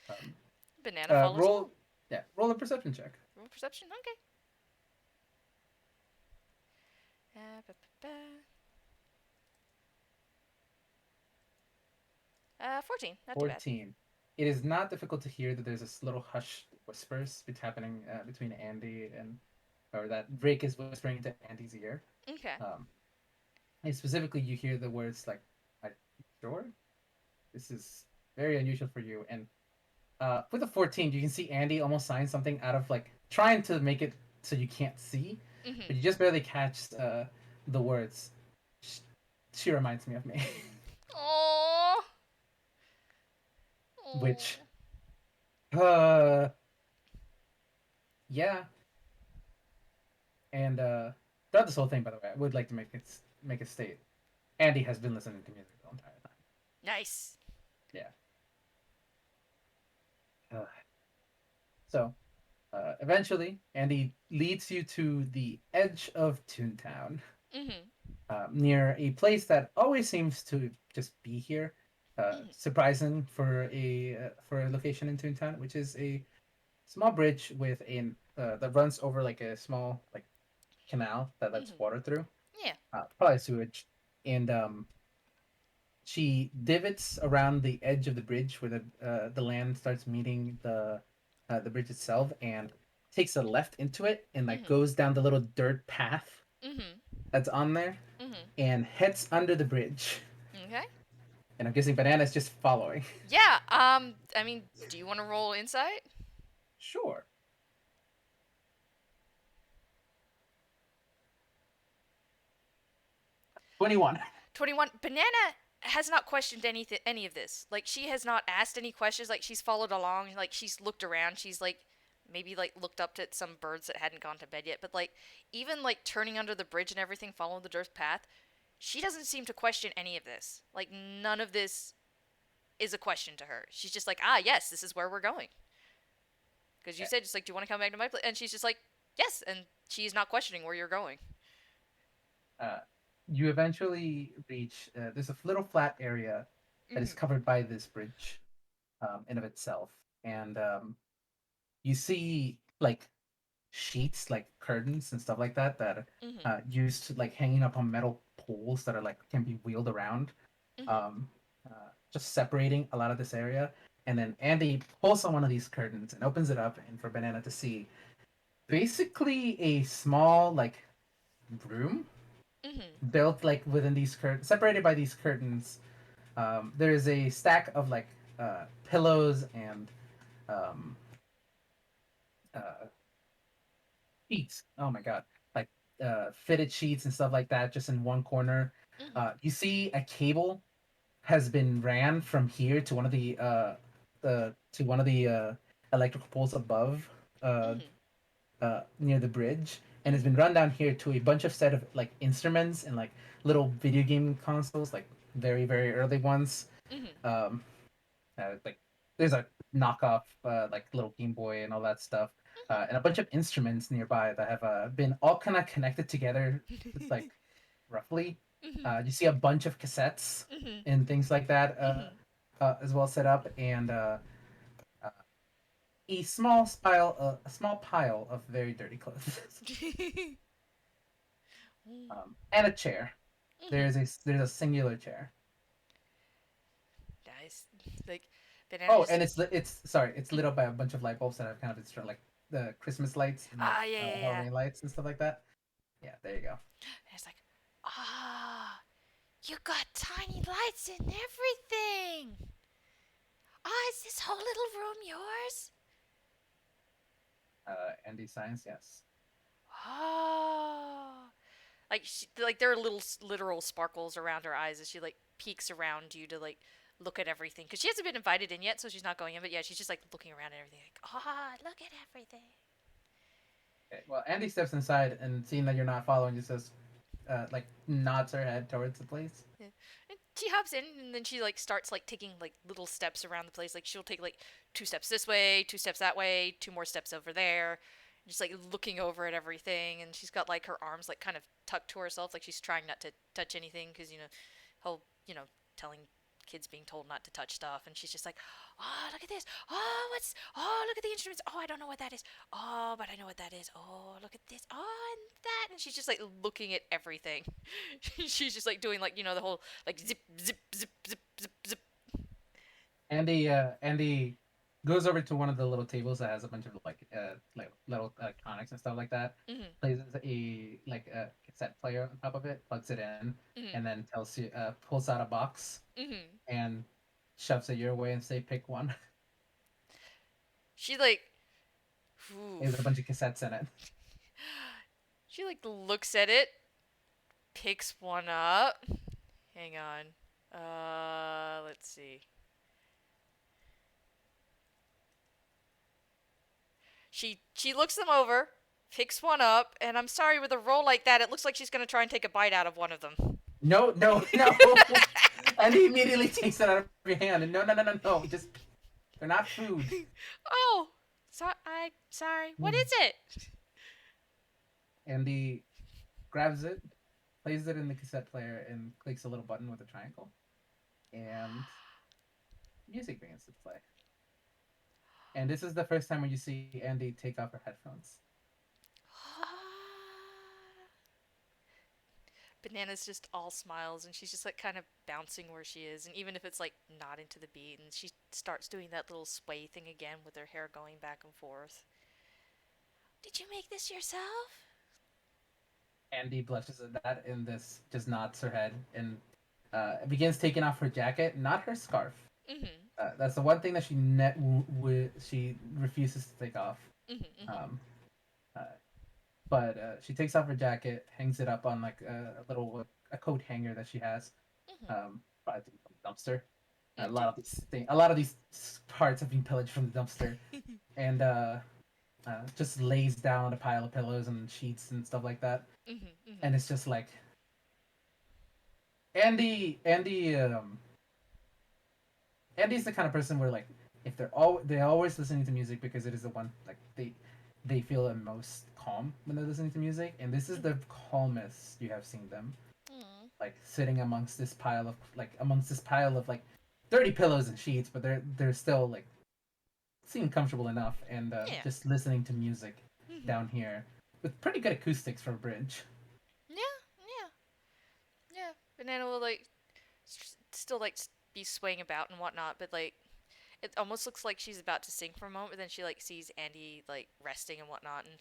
Um, Banana follows roll, along. yeah, roll a perception check. Roll perception. Okay. Ba, ba, ba. 14. Not too bad. 14. It is not difficult to hear that there's this little hushed whispers happening between Andy and, or that Rick is whispering into Andy's ear. Okay. Um, and specifically, you hear the words like, "I sure this is very unusual for you." And with a 14, you can see Andy almost sign something out of like trying to make it so you can't see, but you just barely catch the words. She reminds me of me, Oh. which, Oh. uh, yeah. And throughout this whole thing, by the way, I would like to make a state. Andy has been listening to music the entire time. Nice. Yeah. So eventually, Andy leads you to the edge of Toontown, Mhm. near a place that always seems to just be here. Mhm. Surprising for a location in Toontown, which is a small bridge with a that runs over like a small like canal that lets Mhm. water through, Yeah. probably sewage, and she divots around the edge of the bridge where the land starts meeting the bridge itself, and takes a left into it, and like Mhm. goes down the little dirt path Mhm. that's on there, Mhm. and heads under the bridge. Okay. And I'm guessing Banana's just following. Yeah. I mean, do you want to roll insight? Sure. 21. 21. Banana has not questioned any of this. Like she has not asked any questions. Like she's followed along. Like she's looked around. She's like maybe like looked up at some birds that hadn't gone to bed yet. But like even like turning under the bridge and everything, following the dirt path, she doesn't seem to question any of this. Like none of this is a question to her. She's just like, ah, yes, this is where we're going. Because you Okay. said just like, do you want to come back to my place? And she's just like, yes, and she's not questioning where you're going. Uh, you eventually reach. There's a little flat area that is Mhm. covered by this bridge, in of itself, and you see like sheets, like curtains and stuff like that, that are Mhm. used like hanging up on metal poles that are like can be wheeled around, Mhm. um, just separating a lot of this area. And then Andy pulls on one of these curtains and opens it up, and for Banana to see basically a small like room Mhm. built like within these curtains, separated by these curtains. There's a stack of like pillows and um, uh, sheets. Oh my god, like fitted sheets and stuff like that, just in one corner. Mhm. You see a cable has been ran from here to one of the electrical poles above, uh, Mhm. near the bridge, and has Mhm. been run down here to a bunch of set of like instruments and like little video game consoles, like very early ones. Mhm. Um, like there's a knockoff like little Game Boy and all that stuff, and a bunch of instruments nearby that have been all kind of connected together, like roughly. Mhm. You see a bunch of cassettes Mhm. and things like that Mhm. as well set up, and uh, a small pile of very dirty clothes, and a chair. Mhm. There's a singular chair. Nice. Like banana Oh, just and it's sorry, it's lit mhm. up by a bunch of light bulbs that have kind of instrument like the Christmas lights and like Ah, yeah, yeah, yeah. Halloween lights and stuff like that. Yeah, there you go. And it's like, ah, you got tiny lights and everything. Ah, is this whole little room yours? Andy Science, yes. Ah, like there are little literal sparkles around her eyes as she like peeks around you to like look at everything because she hasn't been invited in yet, so she's not going in. But yeah, she's just like looking around and everything. Like, ah, look at everything. Okay, well, Andy steps inside and seeing that you're not following, just says, like nods her head towards the place. Yeah. And she hops in and then she like starts like taking like little steps around the place. Like she'll take like two steps this way, two steps that way, two more steps over there, just like looking over at everything, and she's got like her arms like kind of tucked to herself, like she's trying not to touch anything because whole telling kids being told not to touch stuff, and she's just like, oh, look at this, oh, look at the instruments, oh, I don't know what that is, oh, but I know what that is, oh, look at this, oh, and that, and she's just like looking at everything. She's just like doing like the whole like zip zip zip zip zip zip. Andy goes over to one of the little tables that has a bunch of like little electronics and stuff like that. Mhm. Places a cassette player on top of it, plugs it in, Mhm. and then tells you pulls out a box Mhm. and shoves it your way and say pick one. She like, ooh. There's a bunch of cassettes in it. She like looks at it, picks one up. Hang on. Let's see. She looks them over, picks one up, and I'm sorry, with a roll like that, it looks like she's gonna try and take a bite out of one of them. No, no, no. And he immediately takes it out of your hand. And no. Just they're not food. Oh, sorry. What Mm. is it? And he grabs it, places it in the cassette player, and clicks a little button with a triangle. And music begins to play. And this is the first time when you see Andy take off her headphones. Banana's just all smiles, and she's just like kind of bouncing where she is, and even if it's like not into the beat, and she starts doing that little sway thing again with her hair going back and forth. Did you make this yourself? Andy blushes at that, and this just nods her head and begins taking off her jacket, not her scarf. Mm-hmm. That's the one thing that she refuses to take off. Mm-hmm. Mm-hmm. Um, uh, but she takes off her jacket, hangs it up on like a coat hanger that she has, Mm-hmm. by the dumpster. Mm-hmm. A lot of these parts have been pillaged from the dumpster, and just lays down a pile of pillows and sheets and stuff like that. Mm-hmm. Mm-hmm. And it's just like Andy Andy's the kind of person where like if they're always listening to music because it is the one like they feel the most calm when they're listening to music, and this is the calmest you have seen them, Mm-hmm. like sitting amongst this pile of like dirty pillows and sheets, but they're still like seem comfortable enough, and Yeah. just listening to music Mm-hmm. down here with pretty good acoustics for a bridge. Yeah. Yeah. Yeah. Banana will like still like be swaying about and whatnot, but like it almost looks like she's about to sink for a moment, but then she like sees Andy like resting and whatnot, and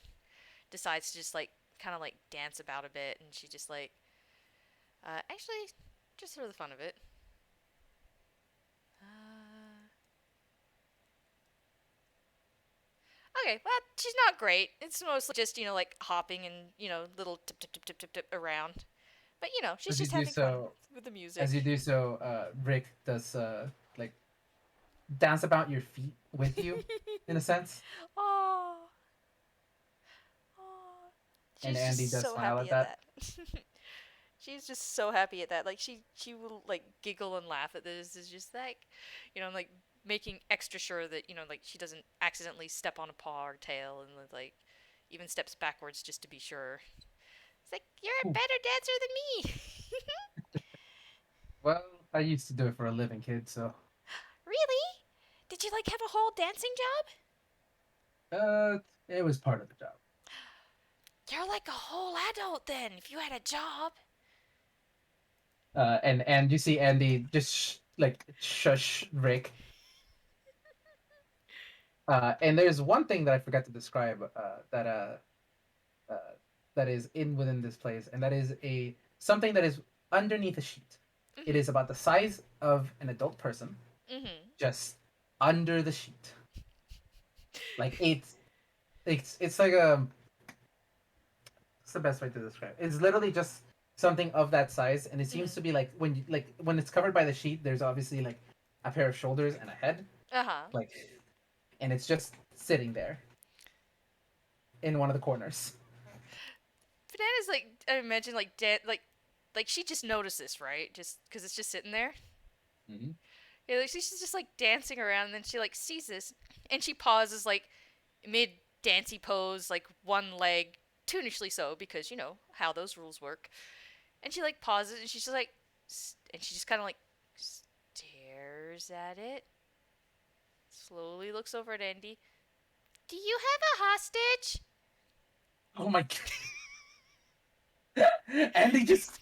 decides to just like kind of like dance about a bit, and she just like actually just for the fun of it. Uh, okay, well she's not great. It's mostly just like hopping and little tip tip tip tip tip tip around, but she's As you just do having fun so, with the music. Rick does like dance about your feet with you, in a sense, Oh, oh, and she's Andy just does so smile happy at at that. that. She's just so happy at that. Like she will like giggle and laugh at this. It's just like, like making extra sure that like she doesn't accidentally step on a paw or tail, and like even steps backwards just to be sure. It's like you're a Ooh. better dancer than me. Well, I used to do it for a living, kid. So, Really? Did you like have a whole dancing job? uh, it was part of the job. You're like a whole adult then. If you had a job. And you see Andy just like shush Rick. And there's one thing that I forgot to describe uh, that is in within this place, and that is a something that is underneath a sheet. It Mhm. is about the size of an adult person, Mhm. just under the sheet. Like it's like a what's the best way to describe it? It's literally just something of that size, and it seems Mhm. to be like when it's covered by the sheet. There's obviously like a pair of shoulders and a head, Uh huh. like, and it's just sitting there in one of the corners. Banana's like I imagine like like she just noticed this, right? Just because it's just sitting there. Mm-hmm. Yeah, like she's just like dancing around, and then she like sees this, and she pauses like mid dancy pose, like one leg, tunishly so, because you know how those rules work. And she like pauses and she's just like, and she just kind of like stares at it. Slowly looks over at Andy. Do you have a hostage? Oh my god. Andy just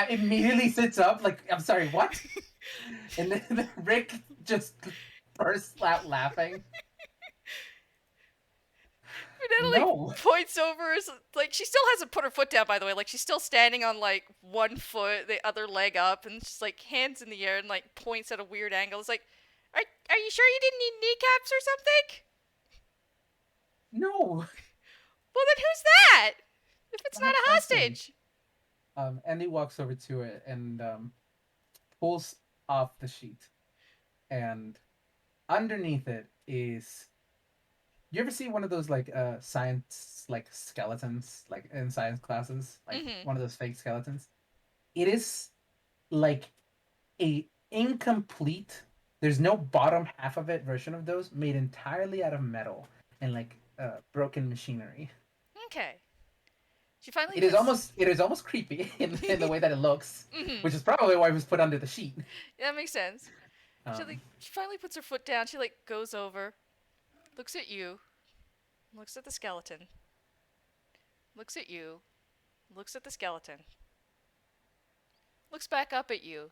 immediately sits up, like, I'm sorry, what? And then Rick just bursts out laughing. Vanessa like No. points over, like she still hasn't put her foot down. By the way, like she's still standing on like one foot, the other leg up, and she's like hands in the air and like points at a weird angle. It's like, are you sure you didn't need kneecaps or something? No. Well, then who's that? If it's not That a person. hostage. Andy walks over to it and pulls off the sheet. And underneath it is, you ever see one of those like science like skeletons like in science classes, like Mm-hmm. one of those fake skeletons? It is like a incomplete, there's no bottom half of it version of those, made entirely out of metal and like broken machinery. Okay. She finally It is puts. almost creepy in the way that it looks, Mm-hmm. which is probably why it was put under the sheet. Yeah, that makes sense. Um, She finally puts her foot down. She like goes over, looks at you, looks at the skeleton, looks at you, looks at the skeleton, looks back up at you.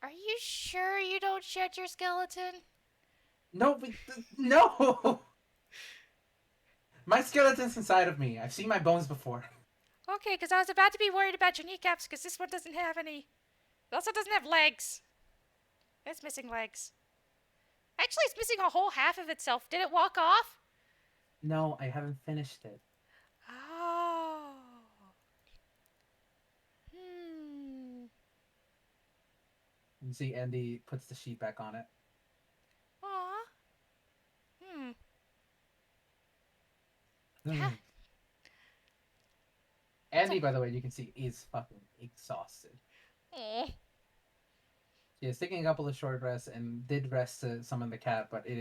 Are you sure you don't shed your skeleton? no, no, my skeleton's inside of me. I've seen my bones before. Okay, because I was about to be worried about your kneecaps because this one doesn't have any. It also doesn't have legs. It's missing legs. Actually, it's missing a whole half of itself. Did it walk off? No, I haven't finished it. Oh. Hmm. You see, Andy puts the sheet back on it. Aw. Hmm. Yeah. Mm. That's a. Andy, by the way, you can see is fucking exhausted. Oh. She is taking a couple of short rests and did rest to summon the cat, but it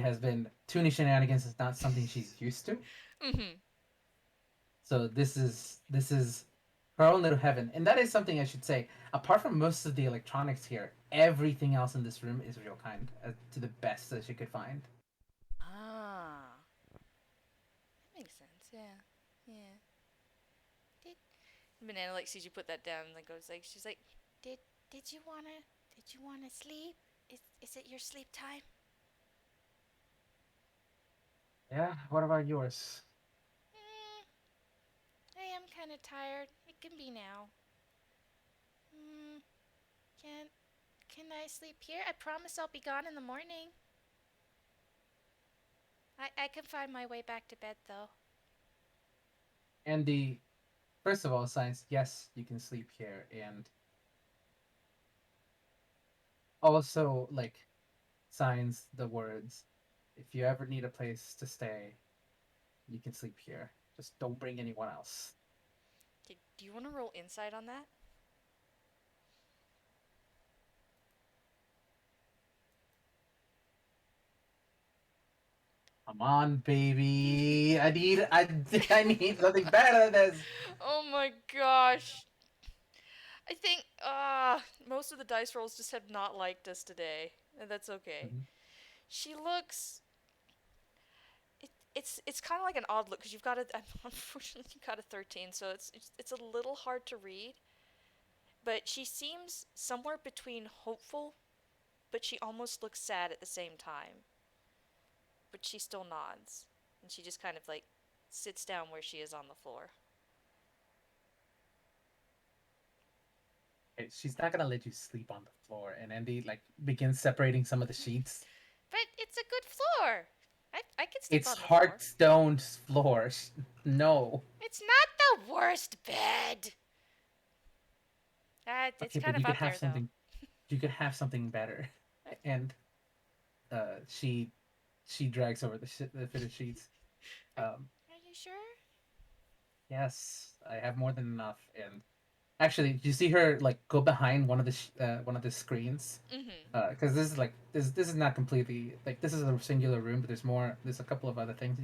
has been tuning shenanigans is not something she's used to. Mm-hmm. So this is her own little heaven, and that is something I should say. Apart from most of the electronics here, everything else in this room is real kind, to the best that she could find. Ah. That makes sense. Yeah. Yeah. Did Banana like sees you put that down and like goes like she's like, did did you wanna sleep? Is it your sleep time? Yeah. What about yours? Hmm. I am kind of tired. It can be now. Hmm. Can can I sleep here? I promise I'll be gone in the morning. I can find my way back to bed though. Andy, first of all, science. Yes, you can sleep here, and also like signs the words. If you ever need a place to stay, you can sleep here. Just don't bring anyone else. Do you want to roll insight on that? Come on, baby. I need something better than this. Oh my gosh. I think most of the dice rolls just have not liked us today, and that's okay. Mhm. She looks. It's kind of like an odd look because you've got a unfortunately you got a 13, so it's a little hard to read. But she seems somewhere between hopeful, but she almost looks sad at the same time. But she still nods, and she just kind of like sits down where she is on the floor. Okay, she's not gonna let you sleep on the floor. And Andy like begins separating some of the sheets. But it's a good floor. I can sleep It's on the floor. Hearthstone floor. No. It's not the worst bed. It's Okay, kind but of you could up have there though. something. You could have something better. And she drags over the fitted sheets. Are, Um, are you sure? yes, I have more than enough, and Actually, you see her like go behind one of the screens, Mm-hmm. because this is like this is not completely like this is a singular room, but there's more. There's a couple of other things,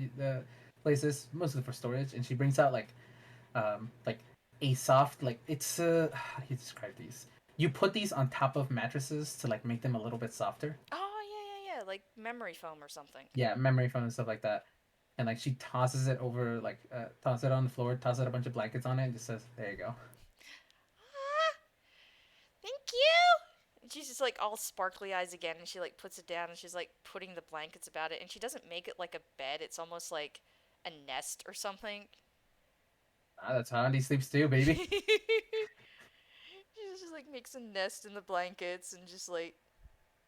places, mostly for storage, and she brings out like a soft like it's how do you describe these? You put these on top of mattresses to like make them a little bit softer. Oh yeah, like memory foam or something. Yeah, memory foam and stuff like that. And like she tosses it over like tosses it on the floor, tosses a bunch of blankets on it, and just says, "There you go." Ah, thank you. And she's just like all sparkly eyes again, and she like puts it down, and she's like putting the blankets about it, and she doesn't make it like a bed. It's almost like a nest or something. That's how Andy sleeps too, baby. She just like makes a nest in the blankets and just like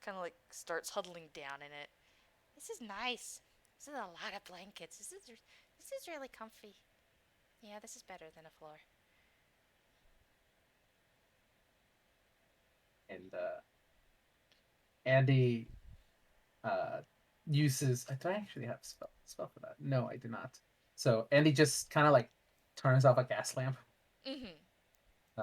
kind of like starts huddling down in it. This is nice. This is a lot of blankets. This is really comfy. Yeah, this is better than a floor. And Andy uh uses. Do I actually have a spell for that? No, I do not. So Andy just kind of like turns off a gas lamp, Mhm. uh,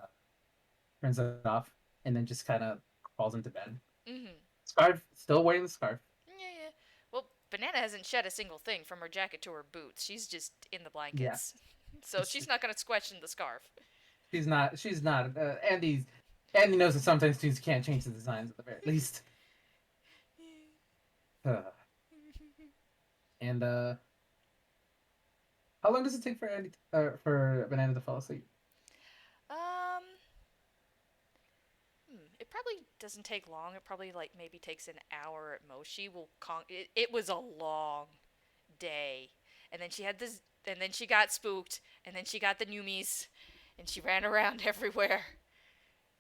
turns it off, and then just kind of crawls into bed. Mhm. Scarf, still wearing the scarf. Yeah. Well, Banana hasn't shed a single thing from her jacket to her boots. She's just in the Yeah, blankets. So she's not gonna question the scarf. she's not. She's not. Andy knows that sometimes students can't change the designs at the very least. And how long does it take for for Banana to fall asleep? um, it probably doesn't take long. It probably like maybe takes an hour at most. She will it was a long day. And then she had this and then she got spooked and then she got the newmies and she ran around everywhere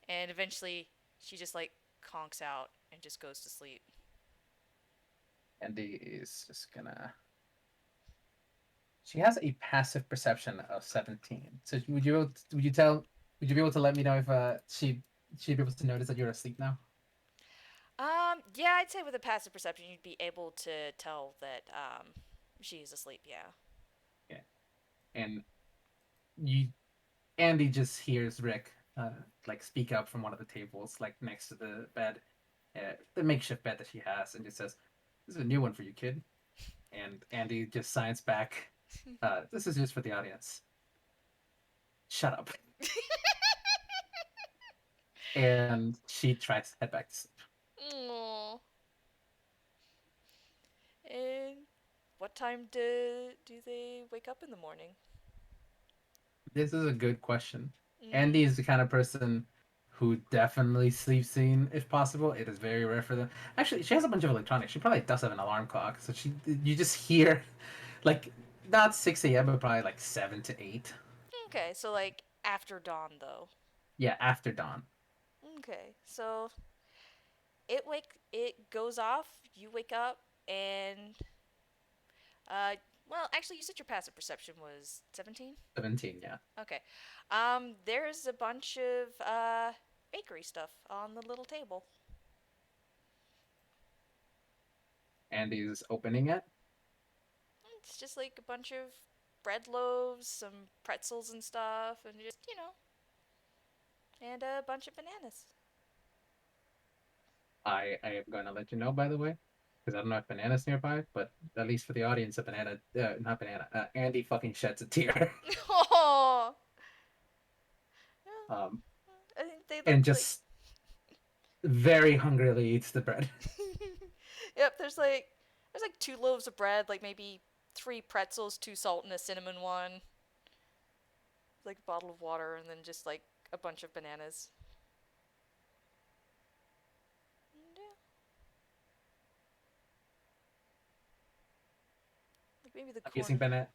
and eventually she just like conks out and just goes to sleep. Andy is just gonna. She has a passive perception of 17. So would you be able to let me know if she'd be able to notice that you're asleep now? Yeah, I'd say with a passive perception you'd be able to tell that she's asleep, yeah. Yeah. And you Andy just hears Rick like speak up from one of the tables like next to the bed, the makeshift bed that she has, and just says, "This is a new one for you, kid." And Andy just signs back. This is just for the audience. Shut up. And she tries to head back to sleep. Aww. And what time do they wake up in the morning? This is a good question. Mm. Andy is the kind of person who definitely sleeps in if possible. It is very rare for them. Actually, she has a bunch of electronics. She probably does have an alarm clock, so she you just hear like not 6 a.m. but probably like 7 to 8. Okay, so like after dawn though. Yeah, after dawn. Okay, so it goes off. You wake up and uh well, actually, you said your passive perception was 17. 17. Yeah. Okay, there's a bunch of bakery stuff on the little table. Andy's opening it. It's just like a bunch of bread loaves, some pretzels and stuff, and just and a bunch of bananas. I am going to let you know, by the way, because I don't know if banana's nearby, but at least for the audience, a banana, not banana, Andy fucking sheds a tear, Oh, um, I think they look and like. just very hungrily eats the bread. Yep, there's like two loaves of bread, like maybe three pretzels, two salt, and a cinnamon one, like a bottle of water, and then just like a bunch of bananas. And, yeah, like maybe the I'm guessing corner. banana.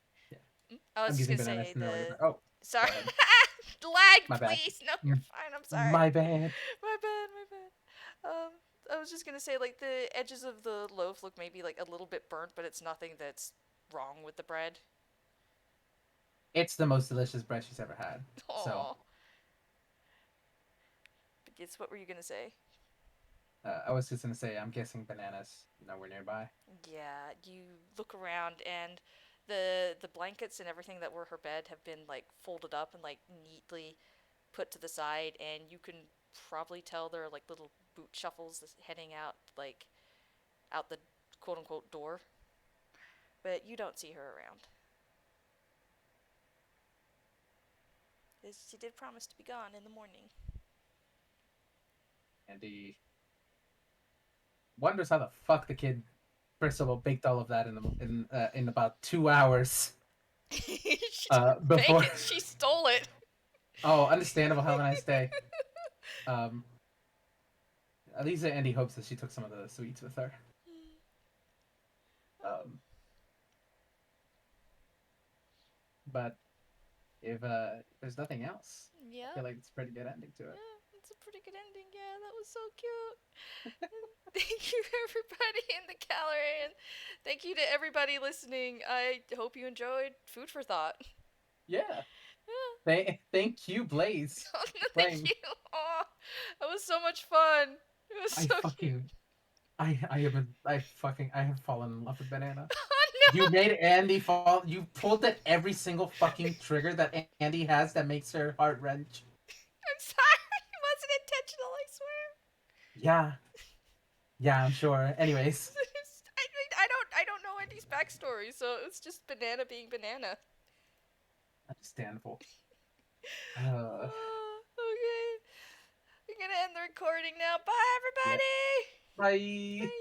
Yeah, I was I'm just guessing gonna bananas say in the regular. the. Oh, Sorry, go ahead. lag, My bad. please. No, you're fine. I'm sorry. My bad. My bad. My bad. I was just gonna say like the edges of the loaf look maybe like a little bit burnt, but it's nothing that's wrong with the bread. It's the most delicious bread she's ever had. So Aww. But yes, what were you gonna say? I was just gonna say, I'm guessing bananas nowhere nearby. Yeah, you look around and the blankets and everything that were her bed have been like folded up and like neatly put to the side, and you can probably tell they're like little boot shuffles heading out, like out the quote unquote door. But you don't see her around. She did promise to be gone in the morning. And he wonders how the fuck the kid, first of all, baked all of that in about 2 hours. She didn't bake Before. it, she stole it. Oh, understandable. Have a nice day. Um, at least Andy hopes that she took some of the sweets with her. Um, but if there's nothing else, I Yeah, feel like it's a pretty good ending to it. yeah, it's a pretty good ending. Yeah, that was so cute. Thank you, everybody in the gallery, and thank you to everybody listening. I hope you enjoyed Food for Thought. Yeah. Yeah. Thank you, Blaze, Oh, for no, thank playing. you. Oh, that was so much fun. It was I so cute. fucking I have fallen in love with Banana. Oh You no! made Andy fall. You pulled at every single fucking trigger that Andy has that makes her heart wrench. I'm sorry. It wasn't intentional, I swear. Yeah, yeah, I'm sure. Anyways, I don't know Andy's backstory, so it's just Banana being Banana. understandable. Oh, okay. We're gonna end the recording now. Bye, Yep. everybody! Bye. Bye!